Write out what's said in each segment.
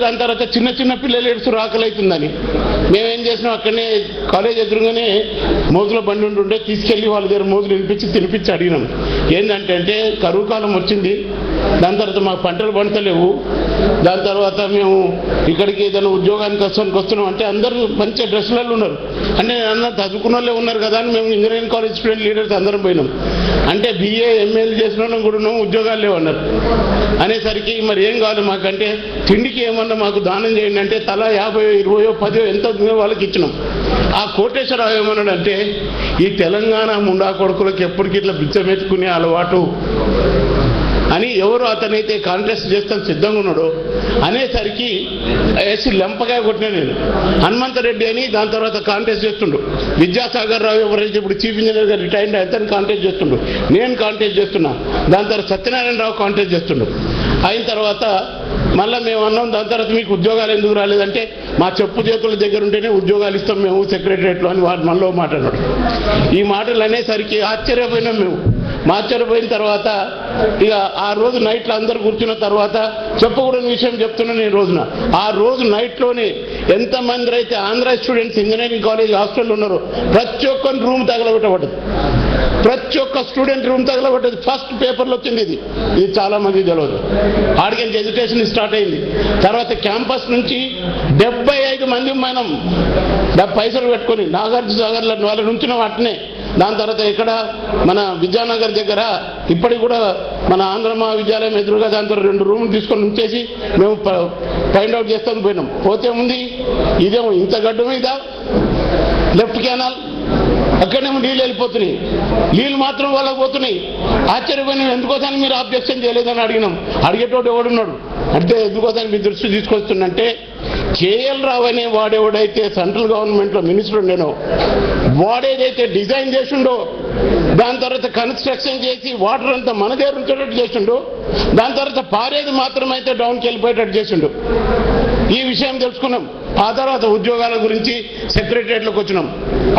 దాని తర్వాత చిన్న చిన్న పిల్లలు ఏడుస్తూ ఆకలవుతుందని మేమేం చేసినాం, అక్కడనే కాలేజ్ ఎదురుగానే మోజుల బండి ఉంటుంటే తీసుకెళ్లి వాళ్ళ దగ్గర మోజులు తినిపించి అడిగినాం. ఏంటంటే కరువు కాలం వచ్చింది, దాని తర్వాత మాకు పంటలు పండుతలేవు, దాని తర్వాత మేము ఇక్కడికి ఏదైనా ఉద్యోగానికి వస్తున్నాం అంటే అందరూ మంచి డ్రెస్సులలో ఉన్నారు. అంటే అందరూ చదువుకున్న వాళ్ళే ఉన్నారు కదా అని మేము ఇంజనీరింగ్ కాలేజ్ స్టూడెంట్ లీడర్స్ అందరం పోయినాం. అంటే BA ML చేసిన వాళ్ళం కూడా ఉన్నాం, ఉద్యోగాలు లేవన్నారు. అనేసరికి మరి ఏం కావాలి మాకంటే తిండికి ఏమన్నా మాకు దానం చేయండి అంటే తలా 50, 20, 10 ఎంత వాళ్ళకి ఇచ్చినాం. ఆ కోటేశ్వరరావు ఏమన్నాడంటే ఈ తెలంగాణ ముండా కొడుకులకు ఎప్పటికీ ఇట్లా బిచ్చమెత్తుకునే అలవాటు అని ఎవరు అతనైతే కాంటెస్ట్ చేస్తాను సిద్ధంగా ఉన్నాడో అనేసరికి వేసి లెంపకాయ కొట్టినా నేను. హనుమంతరెడ్డి అని దాని తర్వాత కాంటెస్ట్ చేస్తుండు. విద్యాసాగర్ రావు ఎవరైతే ఇప్పుడు చీఫ్ ఇంజనీర్గా రిటైర్డ్ అయితే కాంటెస్ట్ చేస్తుండు, నేను కాంటెస్ట్ చేస్తున్నా. దాని తర్వాత సత్యనారాయణరావు కాంటెస్ట్ చేస్తుండు. అయిన తర్వాత మళ్ళీ మేము అన్నాం, దాని తర్వాత మీకు ఉద్యోగాలు ఎందుకు రాలేదంటే మా చెప్పు చేతుల దగ్గర ఉంటేనే ఉద్యోగాలు ఇస్తాం మేము సెక్రటరియట్లో అని వాడు మనలో మాట్లాడాడు. ఈ మాటలు అనేసరికి ఆశ్చర్యపోయినాం మేము. ఆశ్చర్యపోయిన తర్వాత ఇక ఆ రోజు నైట్లో అందరు కూర్చున్న తర్వాత చెప్పకూడని విషయం చెప్తున్నాను. ఈ రోజున ఆ రోజు నైట్లోనే ఎంతమంది అయితే ఆంధ్ర స్టూడెంట్స్ ఇంజనీరింగ్ కాలేజ్ హాస్టల్లో ఉన్నారో ప్రతి ఒక్కరి రూమ్ తగలబెట్టబడ్డది. ప్రతి ఒక్క స్టూడెంట్ రూమ్ తగలబడ్డది. ఫస్ట్ పేపర్లో వచ్చింది ఇది చాలా మంది తెలియదు. ఆడికెళ్ళి ఎడ్యుకేషన్ స్టార్ట్ అయింది. తర్వాత క్యాంపస్ నుంచి 75 మంది మనం పైసలు పెట్టుకొని నాగార్జునసాగర్లో వాళ్ళ నుంచిన వాటినే. దాని తర్వాత ఇక్కడ మన విద్యానగర్ దగ్గర ఇప్పటికి కూడా మన ఆంధ్ర మహావిద్యాలయం ఎదురుగా దాని తర్వాత 2 రూములు తీసుకొని ఉంచేసి మేము ఫైండ్ అవుట్ చేస్తాను పోయినాం. పోతే ఉంది ఇదేమో ఇంత గడ్డు మీద లెఫ్ట్ కెనాల్, అక్కడేమో నీళ్ళు వెళ్ళిపోతున్నాయి, నీళ్ళు మాత్రం వాళ్ళకి పోతున్నాయి. ఆశ్చర్యపోయిన ఎందుకోసారి మీరు ఆబ్జెక్షన్ చేయలేదని అడిగినాం. అడిగేటోడు ఎవడున్నాడు అంటే ఎందుకోసారి మీ దృష్టి తీసుకొస్తుందంటే KL రావు అనే వాడెవడైతే సెంట్రల్ గవర్నమెంట్లో మినిస్టర్ ఉండేనో వాడేదైతే డిజైన్ చేసిండో దాని తర్వాత కన్స్ట్రక్షన్ చేసి వాటర్ అంతా మన దగ్గర ఉంచేటట్టు చేసిండు, దాని తర్వాత పారేది మాత్రమైతే డౌన్కి వెళ్ళిపోయేటట్టు చేసిండు. ఈ విషయం తెలుసుకున్నాం. ఆ తర్వాత ఉద్యోగాల గురించి సెక్రటరియట్లోకి వచ్చినాం.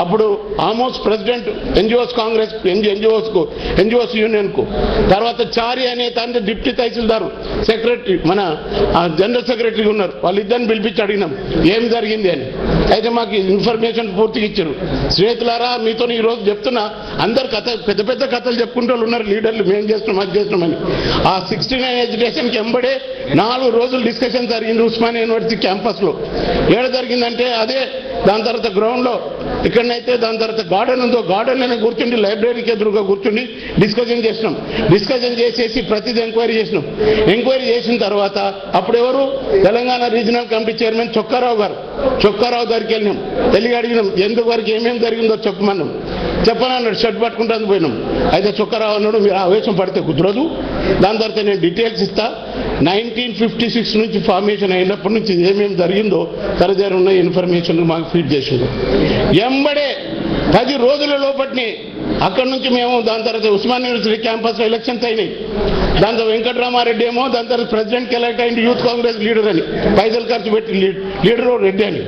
అప్పుడు Amos president NGOs Congress NGOs యూనియన్కు, తర్వాత చారి అనే తండ్రి డిప్యూటీ తహసీల్దారు సెక్రటరీ మన జనరల్ సెక్రటరీ ఉన్నారు. వాళ్ళిద్దరిని పిలిపించి అడిగినాం ఏం జరిగింది అని. అయితే మాకు ఇన్ఫర్మేషన్ పూర్తిగా ఇచ్చారు. స్నేహితులారా మీతో ఈరోజు చెప్తున్నా, అందరు పెద్ద పెద్ద కథలు చెప్పుకుంటూ ఉన్నారు లీడర్లు, మేము చేస్తున్నాం అది చేస్తున్నామని. ఆ 69 ఎడ్యుకేషన్కి ఎంబడే 4 రోజులు డిస్కషన్ జరిగింది ఉస్మానియా యూనివర్సిటీ క్యాంపస్లో. ఏడ జరిగిందంటే అదే దాని తర్వాత గ్రౌండ్లో ఇక్కడనైతే దాని తర్వాత గార్డెన్ ఉందో గార్డెన్లోనే కూర్చుండి లైబ్రరీకి ఎదురుగా కూర్చుండి డిస్కషన్ చేసినాం. డిస్కషన్ చేసేసి ప్రతిదీ ఎంక్వైరీ చేసినాం. ఎంక్వైరీ చేసిన తర్వాత అప్పుడెవరు Telangana regional committee chairman Chokkarao గారికి వెళ్ళినాం. వెళ్ళి అడిగినాం ఎందుకు వరకు ఏమేమి జరిగిందో చెప్పనన్నాడు. షర్ట్ పట్టుకుంటాను పోయినాం. అయితే చొక్కారావు అన్నాడు మీరు ఆవేశం పడితే కుదరదు, దాని తర్వాత నేను డీటెయిల్స్ ఇస్తా. 1956 నుంచి ఫార్మేషన్ అయినప్పటి నుంచి ఏమేమి జరిగిందో తన దగ్గర ఉన్న ఇన్ఫర్మేషన్ మాకు ఫీడ్ చేసిండు. ఎంబడే 10 రోజుల లోపటిని అక్కడి నుంచి మేము దాని తర్వాత ఉస్మానియా యూనివర్సిటీ క్యాంపస్లో ఎలక్షన్స్ అయినాయి. దాంతో వెంకటరామారెడ్డి ఏమో దాని తర్వాత ప్రెసిడెంట్కి ఎలక్ట్ అయింది యూత్ కాంగ్రెస్ లీడర్ అని, పైసలు ఖర్చు పెట్టి లీడరు రెడ్డి అని.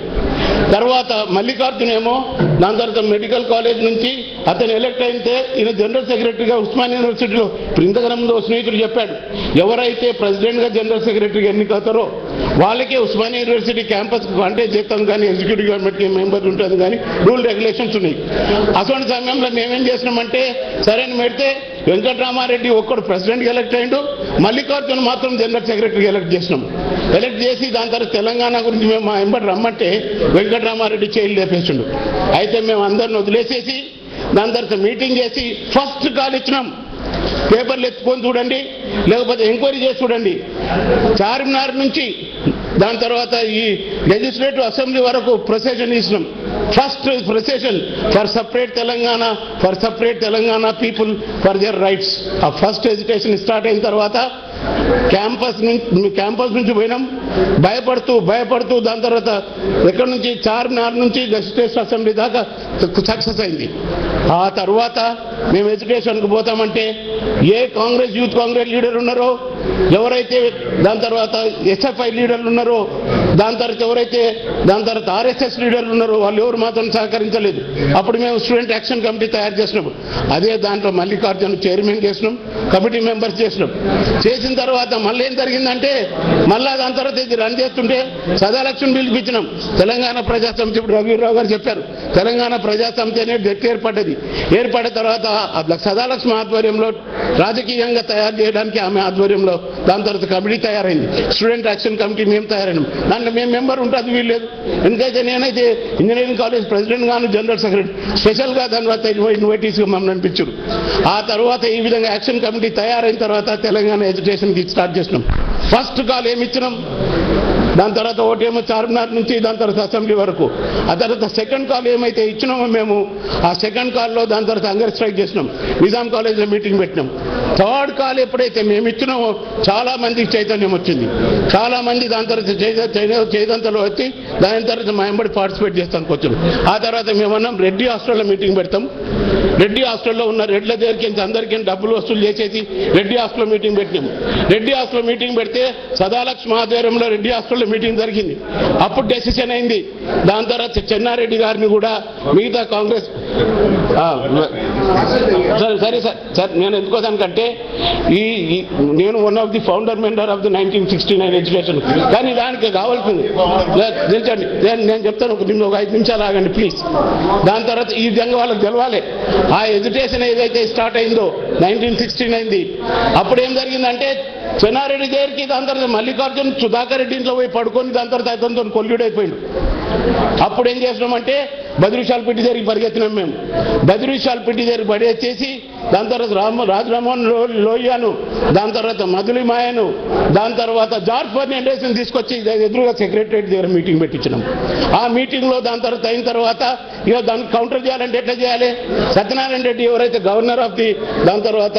తర్వాత మల్లికార్జున ఏమో దాని తర్వాత మెడికల్ కాలేజ్ నుంచి అతను ఎలక్ట్ అయితే ఈయన జనరల్ సెక్రటరీగా ఉస్మానియా యూనివర్సిటీలో ఇప్పుడు ఇంతకాలంలో స్నేహితుడు చెప్పాడు ఎవరైతే ప్రెసిడెంట్గా జనరల్ సెక్రటరీగా ఎన్నికవుతారో వాళ్ళకే ఉస్మానియా యూనివర్సిటీ క్యాంపస్ కాంటాక్ట్ చేస్తాం కానీ ఎగ్జిక్యూటివ్ కమిటీ మెంబర్ ఉంటుంది కానీ రూల్ రెగ్యులేషన్స్ ఉన్నాయి. అటువంటి సమయంలో మేమేం చేసినామంటే సరైన పెడితే వెంకటరామారెడ్డి ఒక్కడు ప్రెసిడెంట్గా ఎలక్ట్ అయ్యిండు, మల్లికార్జున మాత్రం జనరల్ సెక్రటరీగా ఎలక్ట్ చేసినాం. ఎలక్ట్ చేసి దాని తర్వాత తెలంగాణ గురించి మేము మా ఎంబడి రమ్మంటే వెంకటరామారెడ్డి చేయలు లేపేసిండు. అయితే మేము అందరిని వదిలేసేసి దాని తర్వాత మీటింగ్ చేసి ఫస్ట్ కాల్ ఇచ్చినాం. పేపర్లు ఎత్తుకొని చూడండి, లేకపోతే ఎంక్వైరీ చేసి చూడండి. చార్మినార్ నుంచి దాని తర్వాత ఈ లెజిస్లేటివ్ అసెంబ్లీ వరకు ప్రొసెషన్ ఇచ్చినాం. First procession for separate Telangana people for their rights. ఆ ఫస్ట్ ఎడ్యుకేషన్ స్టార్ట్ అయిన తర్వాత క్యాంపస్ నుంచి పోయినాం. భయపడుతూ దాని తర్వాత ఎక్కడి నుంచి చార్మినార్ నుంచి లెజిస్లేటివ్ అసెంబ్లీ దాకా సక్సెస్ అయింది. ఆ తర్వాత మేము ఎడ్యుకేషన్కి పోతామంటే ఏ యూత్ కాంగ్రెస్ లీడర్ ఉన్నారో ఎవరైతే దాని తర్వాత ఎస్ఎఫ్ఐ లీడర్లు ఉన్నారో, దాని తర్వాత ఆర్ఎస్ఎస్ లీడర్లు ఉన్నారో వాళ్ళు ఎవరు మాత్రం సహకరించలేదు. అప్పుడు మేము స్టూడెంట్ యాక్షన్ కమిటీ తయారు చేసినాము. అదే దాంట్లో మల్లికార్జున చైర్మన్ చేసినాం, కమిటీ మెంబర్స్ చేసినాం. చేసిన తర్వాత మళ్ళీ ఏం జరిగిందంటే మళ్ళా దాని తర్వాత ఇది రన్ చేస్తుంటే సదాలక్ష్మి పిలిపించినాం. తెలంగాణ ప్రజాసమితి, ఇప్పుడు రఘువీరరావు గారు చెప్పారు, తెలంగాణ ప్రజాసమితి అనేది గట్టి ఏర్పడ్డది. ఏర్పడిన తర్వాత సదాలక్ష్మి ఆధ్వర్యంలో రాజకీయంగా తయారు చేయడానికి ఆమె ఆధ్వర్యంలో దాని తర్వాత కమిటీ తయారైంది. స్టూడెంట్ యాక్షన్ కమిటీ మేము తయారైనాం. దాంట్లో మేము మెంబర్ ఉంటుంది వీల్లేదు. ఎందుకైతే నేనైతే ఇంజనీరింగ్ కాలేజ్ ప్రెసిడెంట్ గాను జనరల్ సెక్రటరీ స్పెషల్గా దాని తర్వాత ఇన్వైటీస్గా మమ్మల్ని అనిపించారు. ఆ తర్వాత ఈ విధంగా యాక్షన్ కమిటీ తయారైన తర్వాత తెలంగాణ ఎడ్యుకేషన్కి స్టార్ట్ చేసినాం. ఫస్ట్ కాల్ ఏమి ఇచ్చినాం, దాని తర్వాత ఒకటేమో చార్మినార్ నుంచి దాని తర్వాత అసెంబ్లీ వరకు. ఆ తర్వాత సెకండ్ కాల్ ఏమైతే ఇచ్చినామో మేము ఆ సెకండ్ కాల్లో దాని తర్వాత హంగర్ స్ట్రైక్ చేసినాం, నిజాం కాలేజ్లో మీటింగ్ పెట్టినాం. థర్డ్ కాల్ ఎప్పుడైతే మేము ఇచ్చినామో చాలా మందికి చైతన్యం వచ్చింది. చాలా మంది దాని తర్వాత చైతంతలో వచ్చి దాని తర్వాత మా ఎంబడి పార్టిసిపేట్ చేస్తానికి వచ్చారు. ఆ తర్వాత మేమన్నాం రెడ్డి హాస్టల్లో మీటింగ్ పెడతాం. రెడ్డి హాస్టల్లో ఉన్న రెడ్ల దగ్గరికి అందరికీ డబ్బులు వసూలు చేసేసి రెడ్డి హాస్టల్లో మీటింగ్ పెట్టినాం. రెడ్డి హాస్టల్లో మీటింగ్ పెడితే సదాలక్ష్మి ఆధ్వర్యంలో రెడ్డి హాస్టల్లో మీటింగ్ జరిగింది. అప్పుడు డెసిషన్ అయింది. దాని తర్వాత చెన్నారెడ్డి గారిని కూడా మిగతా కాంగ్రెస్ సరే సార్ నేను ఎందుకోసానికంటే నేను one of the founder member of the 1969 education. కానీ దానికి కావాల్సింది నిల్చండి, నేను చెప్తాను, ఒక 5 నిమిషాలు ఆగండి ప్లీజ్. దాని తర్వాత ఈ విధంగా వాళ్ళకి తెలవాలి. ఆ ఎడ్యుకేషన్ ఏదైతే స్టార్ట్ అయిందో 1969ది, అప్పుడు ఏం జరిగిందంటే చెన్నారెడ్డి దగ్గరికి దాని తర్వాత మల్లికార్జున్ సుధాకర్ రెడ్డి ఇంట్లో పోయి పడుకొని దాని తర్వాత అతనితో కొల్లుడైపోయిండు. అప్పుడు ఏం చేసినామంటే బద్రీశాల్ పిట్టి దగ్గరికి పరిగెత్తినాం మేము. బద్రీశాల్ పిట్టి దగ్గరికి పడేసేసి దాని తర్వాత రాజరామోహన్ లోహియాను, దాని తర్వాత మధులి మాయను, దాని తర్వాత జార్జ్ ఫెర్నాండెస్ని తీసుకొచ్చి ఎదురుగా సెక్రటరియట్ దగ్గర మీటింగ్ పెట్టించినాం. ఆ మీటింగ్లో దాని తర్వాత అయిన తర్వాత ఇక దానికి కౌంటర్ చేయాలంటే ఎట్లా చేయాలి, సత్యనారాయణ రెడ్డి ఎవరైతే గవర్నర్ ఆఫ్ ది దాని తర్వాత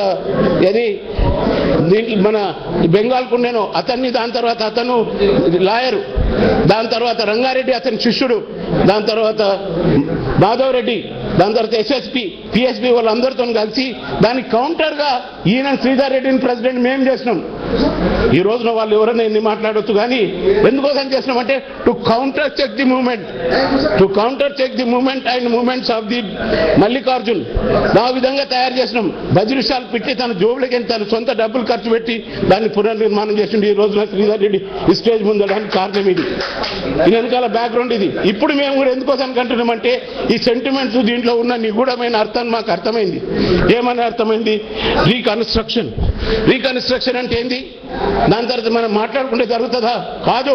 ఏది దీంట్లో మన బెంగాల్కు ఉండేనో అతన్ని, దాని తర్వాత అతను లాయరు, దాని తర్వాత రంగారెడ్డి అతని శిష్యుడు, దాని తర్వాత మాధవ్ రెడ్డి, దాని తర్వాత ఎస్ఎస్పి పిఎస్పి వాళ్ళందరితో కలిసి దానికి కౌంటర్గా ఈయన శ్రీధర్ రెడ్డిని ప్రెసిడెంట్ మేము చేసినాం. ఈ రోజున వాళ్ళు ఎవరైనా ఎన్ని మాట్లాడవచ్చు, కానీ ఎందుకోసం చేసినామంటే to counter check the movement and movements of the Mallikarjun. ఆ విధంగా తయారు చేసినాం. బద్రీశాల్ పెట్టి తన జోబులకి తన సొంత డబ్బులు ఖర్చు పెట్టి దాన్ని పునర్నిర్మాణం చేసిండు. ఈ రోజున శ్రీధర్ రెడ్డి ఈ స్టేజ్ ముందడానికి కారణం ఇది వెనకాల బ్యాక్గ్రౌండ్ ఇది. ఇప్పుడు మేము కూడా ఎందుకోసం అంటున్నామంటే ఈ సెంటిమెంట్స్ దీంట్లో ఉన్న నిగూఢమైన అర్థం మాకు అర్థమైంది. ఏమని అర్థమైంది? రీకన్స్ట్రక్షన్ అంటే ఏంది? దాని తర్వాత మనం మాట్లాడుకుంటే జరుగుతుందా? కాదు.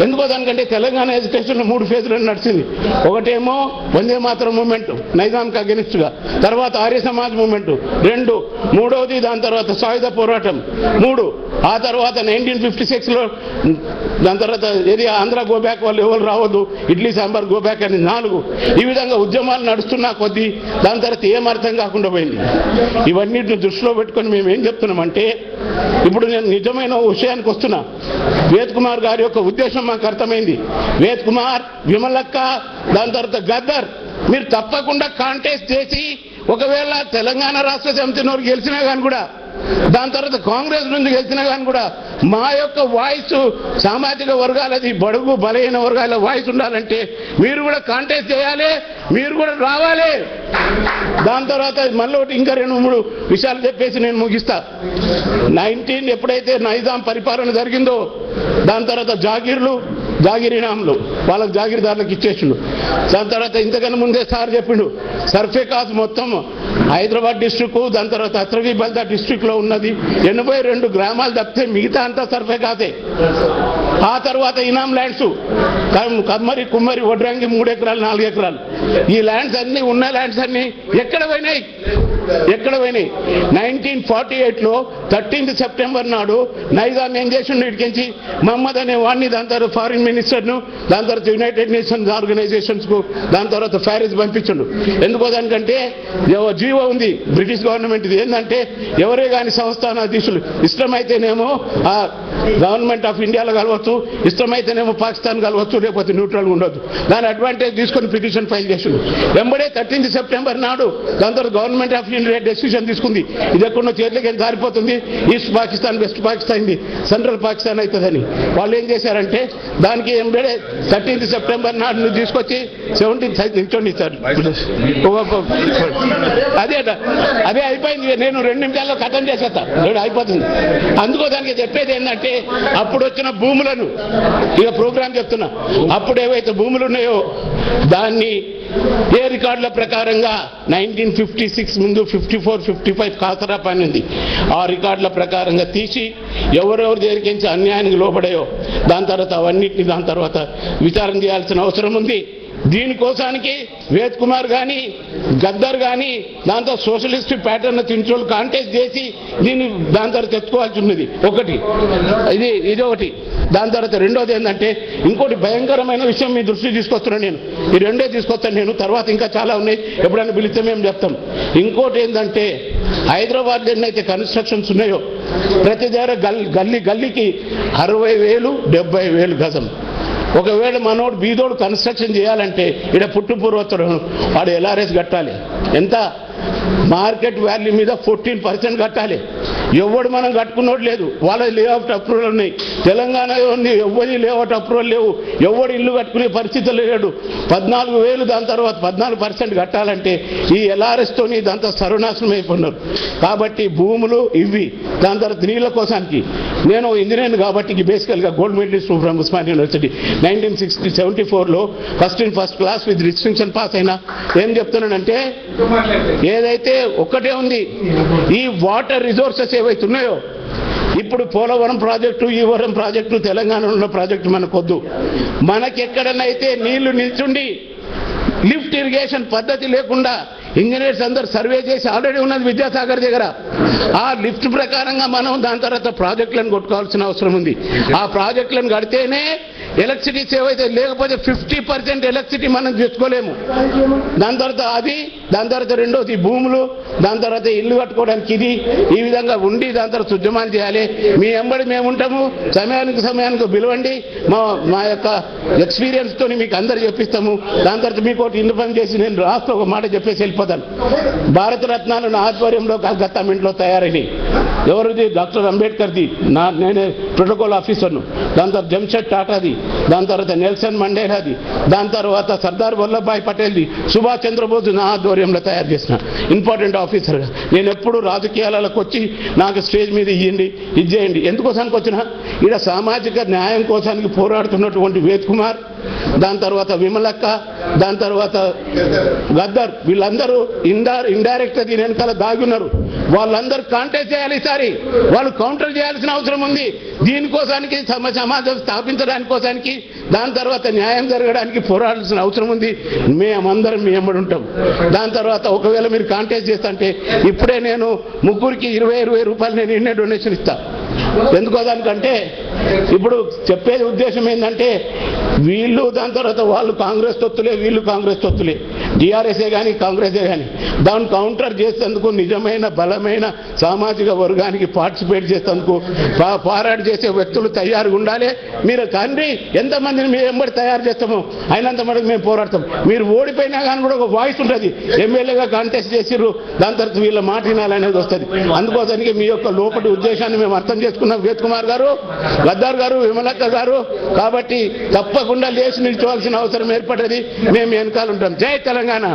ఎందుకో దానికంటే తెలంగాణ ఎడ్యుకేషన్ 3 ఫేజ్లు నడిచింది. ఒకటేమో వందే మాతరం మూమెంట్ నైజాంకి అగెనిస్ట్గా, తర్వాత ఆర్య సమాజ్ మూమెంట్ 2, మూడవది దాని తర్వాత సాయుధ పోరాటం 3, ఆ తర్వాత 1956లో దాని తర్వాత ఏది ఆంధ్ర గోబ్యాక్ వాళ్ళు ఎవరు రావద్దు, ఇడ్లీ సాంబార్ గోబ్యాక్ అని 4. ఈ విధంగా ఉద్యమాలు నడుస్తున్నా కొద్దీ దాని తర్వాత ఏం అర్థం కాకుండా పోయింది. ఇవన్నిటిని దృష్టిలో పెట్టుకొని మేము ఏం చెప్తున్నామంటే, ఇప్పుడు నేను నిజమైన విషయానికి వస్తున్నా. వేద్ కుమార్ గారి యొక్క ఉద్దేశం మాకు అర్థమైంది. వేద్ కుమార్, విమలక్క, దాని తర్వాత గద్దర్, మీరు తప్పకుండా కాంటెస్ట్ చేసి ఒకవేళ తెలంగాణ రాష్ట్ర సమితి నోరు గెలిచినా కానీ కూడా, దాని తర్వాత కాంగ్రెస్ నుంచి గెలిచినా కానీ కూడా మా యొక్క వాయిస్ సామాజిక వర్గాలది, బడుగు బలహీన వర్గాల వాయిస్ ఉండాలంటే మీరు కూడా కాంటెస్ట్ చేయాలి, మీరు కూడా రావాలి. దాని తర్వాత మళ్ళీ ఇంకా 2-3 విషయాలు చెప్పేసి నేను ముగిస్తా. 19 ఎప్పుడైతే నైజాం పరిపాలన జరిగిందో దాని తర్వాత జాగీరీనాంలు వాళ్ళకి జాగీర్దారులకు ఇచ్చేసిండు. దాని తర్వాత ఇంతకన్నా ముందే సార్ చెప్పిండు, సర్ఫేకాస్ మొత్తం హైదరాబాద్ డిస్ట్రిక్ట్, దాని తర్వాత అత్రవి బల్దా డిస్ట్రిక్ట్ లో ఉన్నది 82 గ్రామాలు తప్పితే మిగతా అంతా సర్ఫేకాసే. ఆ తర్వాత ఇనాం ల్యాండ్స్ కమ్మరి కుమ్మరి వడ్రంగి 3 ఎకరాలు 4 ఎకరాలు, ఈ ల్యాండ్స్ అన్ని ఉన్న ల్యాండ్స్ అన్ని ఎక్కడ పోయినాయి? 1948లో 13th సెప్టెంబర్ నాడు నైజాం ఏం చేసిండు, ఇటుకించి మహమ్మద్ అనే వాడిని, దాని తర్వాత ఫారిన్ మినిస్టర్ను, దాని తర్వాత యునైటెడ్ నేషన్స్ ఆర్గనైజేషన్స్ కు, దాని తర్వాత ప్యారిస్ పంపించండు. ఎందుకో దానికంటే జీవో ఉంది బ్రిటిష్ గవర్నమెంట్ ఇది, ఏంటంటే ఎవరే కానీ సంస్థాన అధ్యక్షులు ఇష్టమైతేనేమో ఆ గవర్నమెంట్ ఆఫ్ ఇండియాలో కలవచ్చు, ఇష్టమైతేనేమో పాకిస్తాన్ కలవచ్చు, లేకపోతే న్యూట్రల్గా ఉండొచ్చు. దాని అడ్వాంటేజ్ తీసుకొని పిటిషన్ ఫైల్ చేసిండు. వెంబడే 13th సెప్టెంబర్ నాడు దాని తర్వాత గవర్నమెంట్ ఆఫ్ ఇండియా డెసిషన్ తీసుకుంది. ఇది ఎక్కడో చేతిలోకి ఏం జారిపోతుంది, ఈస్ట్ పాకిస్తాన్ వెస్ట్ పాకిస్తాన్ ఇది సెంట్రల్ పాకిస్తాన్ అవుతుందని. వాళ్ళు ఏం చేశారంటే దానికి ఎంబడే 13th సెప్టెంబర్ నాడు తీసుకొచ్చి 17th నిల్చొని ఇచ్చారు. అదే అయిపోయింది. నేను 2 నిమిషాల్లో కథం చేసేస్తా, అయిపోతుంది. అందుకో దానికి చెప్పేది ఏంటంటే అప్పుడు వచ్చిన భూములను ఇక ప్రోగ్రామ్ చెప్తున్నా. అప్పుడు ఏవైతే భూములు ఉన్నాయో దాన్ని ఏ రికార్డుల ప్రకారంగా 1956 ముందు 54, 55 కాసరా పని ఉంది. ఆ రికార్డుల ప్రకారంగా తీసి ఎవరెవరు దేనికించి అన్యాయానికి లోపడాయో దాని తర్వాత అవన్నిటిని దాని తర్వాత విచారణ చేయాల్సిన అవసరం ఉంది. దీనికోసానికి వేద్ కుమార్ కానీ గద్దర్ కానీ దాంతో సోషలిస్ట్ ప్యాటర్న్ తింటోళ్ళు కాంటెస్ట్ చేసి దీన్ని దాని తర్వాత తెచ్చుకోవాల్సి ఉన్నది ఒకటి. ఇది ఒకటి. దాని తర్వాత రెండోది ఏంటంటే ఇంకోటి భయంకరమైన విషయం మీ దృష్టి తీసుకొస్తున్నాను నేను. ఈ రెండే తీసుకొస్తాను నేను, తర్వాత ఇంకా చాలా ఉన్నాయి, ఎప్పుడైనా పిలిస్తే మేము చెప్తాం. ఇంకోటి ఏంటంటే హైదరాబాద్ ఎన్నైతే కన్స్ట్రక్షన్స్ ఉన్నాయో ప్రతి దగ్గర గల్లీకి 60,000, 70,000 గజం. ఒకవేళ మనోడు బీదోడు కన్స్ట్రక్షన్ చేయాలంటే ఇక్కడ పుట్టుపూర్వత్తుడు వాడు LRS కట్టాలి. ఎంత? మార్కెట్ వాల్యూ మీద 14% కట్టాలి. ఎవడు మనం కట్టుకున్నోడు లేదు. వాళ్ళ లేఅవుట్ అప్రూవల్ ఉన్నాయి. తెలంగాణలో ఉంది, ఎవరి లేఅవుట్ అప్రూవల్ లేవు. ఎవడు ఇల్లు కట్టుకునే పరిస్థితులు లేడు. 14,000 దాని తర్వాత 14% కట్టాలంటే ఈ LRS తోని దాంతో సర్వనాశనం అయిపోయినారు. కాబట్టి భూములు ఇవి. దాని తర్వాత నీళ్ళ కోసానికి నేను ఇంజనీర్ కాబట్టి బేసికల్గా gold medalist from Osmania university 1974లో first class with distinction pass అయినా. ఏం చెప్తున్నానంటే ఏదైతే ఒక్కటే ఉంది, ఈ వాటర్ రిసోర్సెస్ ఏవైతే ఉన్నాయో ఇప్పుడు పోలవరం ప్రాజెక్టు, ఈ వరం ప్రాజెక్టు, తెలంగాణలో ఉన్న ప్రాజెక్టు మనకొద్దు. మనకెక్కడనైతే నీళ్లు నిల్చుండి లిఫ్ట్ ఇరిగేషన్ పద్ధతి లేకుండా ఇంజనీర్స్ అందరు సర్వే చేసి ఆల్రెడీ ఉన్నది విద్యాసాగర్ దగ్గర. ఆ లిఫ్ట్ ప్రకారంగా మనం దాని తర్వాత ప్రాజెక్టులను కొట్టుకోవాల్సిన అవసరం ఉంది. ఆ ప్రాజెక్టులను కడితేనే ఎలక్ట్రిసిటీ సేవ్ అయితే, లేకపోతే 50% ఎలక్ట్రిసిటీ మనం తెచ్చుకోలేము. దాని తర్వాత అది, దాని తర్వాత రెండోది భూములు, దాని తర్వాత ఇల్లు కట్టుకోవడానికి ఇది. ఈ విధంగా ఉండి దాని తర్వాత ఉద్యమాలు చేయాలి. మీ వెంబడి మేము ఉంటాము. సమయానికి పిలవండి. మా యొక్క ఎక్స్పీరియన్స్తో మీకు అందరు చెప్పిస్తాము. దాని తర్వాత మీకు ఒకటి ఇల్లు పని చేసి నేను రాష్ట్ర ఒక మాట చెప్పేసి వెళ్ళిపోతాను. భారత రత్నాలు నా ఆధ్వర్యంలో కలకత్తా మింట్లో తయారైనవి. ఎవరిది? డాక్టర్ అంబేద్కర్ది. నేనే ప్రోటోకాల్ ఆఫీసర్ను. దాని తర్వాత జంషెడ్ టాటాది, దాని తర్వాత నెల్సన్ మండేలాది, దాని తర్వాత సర్దార్ వల్లభాయ్ పటేల్ది, సుభాష్ చంద్రబోస్ నా ఆధ్వర్యంలో తయారు చేసిన ఇంపార్టెంట్ ఆఫీసర్గా. నేను ఎప్పుడు రాజకీయాలకు వచ్చి నాకు స్టేజ్ మీద ఇవ్వండి, ఇది చేయండి. ఎందుకోసానికి వచ్చినా ఇక్కడ సామాజిక న్యాయం కోసానికి పోరాడుతున్నటువంటి వేద్ కుమార్, దాని తర్వాత విమలక్క, దాని తర్వాత గద్దర్, వీళ్ళందరూ ఇండైరెక్ట్ దీని వెనకాల దాగి ఉన్నారు. వాళ్ళందరూ కాంటెస్ట్ చేయాలి. ఈసారి వాళ్ళు కౌంటర్ చేయాల్సిన అవసరం ఉంది. దీనికోసానికి సమాజం స్థాపించడానికి కోసానికి, దాని తర్వాత న్యాయం జరగడానికి పోరాడాల్సిన అవసరం ఉంది. మేమందరం మీ వెంబడి ఉంటాం. దాని తర్వాత ఒకవేళ మీరు కాంటెస్ట్ చేస్తుంటే ఇప్పుడే నేను ముగ్గురికి 20 రూపాయలు నేను ఇన్నే డొనేషన్ ఇస్తా. ఎందుకో దానికంటే ఇప్పుడు చెప్పేది ఉద్దేశం ఏంటంటే వీళ్ళు దాని తర్వాత వాళ్ళు కాంగ్రెస్ తొత్తులే, వీళ్ళు కాంగ్రెస్ తొత్తులే, టీఆర్ఎస్ఏ కానీ కాంగ్రెసే కానీ. దాన్ని కౌంటర్ చేసేందుకు నిజమైన బలమైన సామాజిక వర్గానికి పార్టిసిపేట్ చేసేందుకు పోరాట చేసే వ్యక్తులు తయారుగా ఉండాలి. మీరు కానీ ఎంతమందిని మేము వెంబడి తయారు చేస్తామో అయినంత మటుకు మేము పోరాడతాం. మీరు ఓడిపోయినా కానీ కూడా ఒక వాయిస్ ఉంటుంది. ఎమ్మెల్యేగా కాంటెస్ట్ చేసిర్రు, దాని తర్వాత వీళ్ళ మాట వినాలనేది వస్తుంది. అందుకోసానికి మీ యొక్క లోపటి ఉద్దేశాన్ని మేము అర్థం చేసుకున్నాం. వేద్ కుమార్ గారు, గద్దర్ గారు, విమలక్క గారు. కాబట్టి తప్పకుండా లేచి నిల్చోవాల్సిన అవసరం ఏర్పడ్డది. మేము వెనకాల ఉంటాం. జై తెలంగాణ.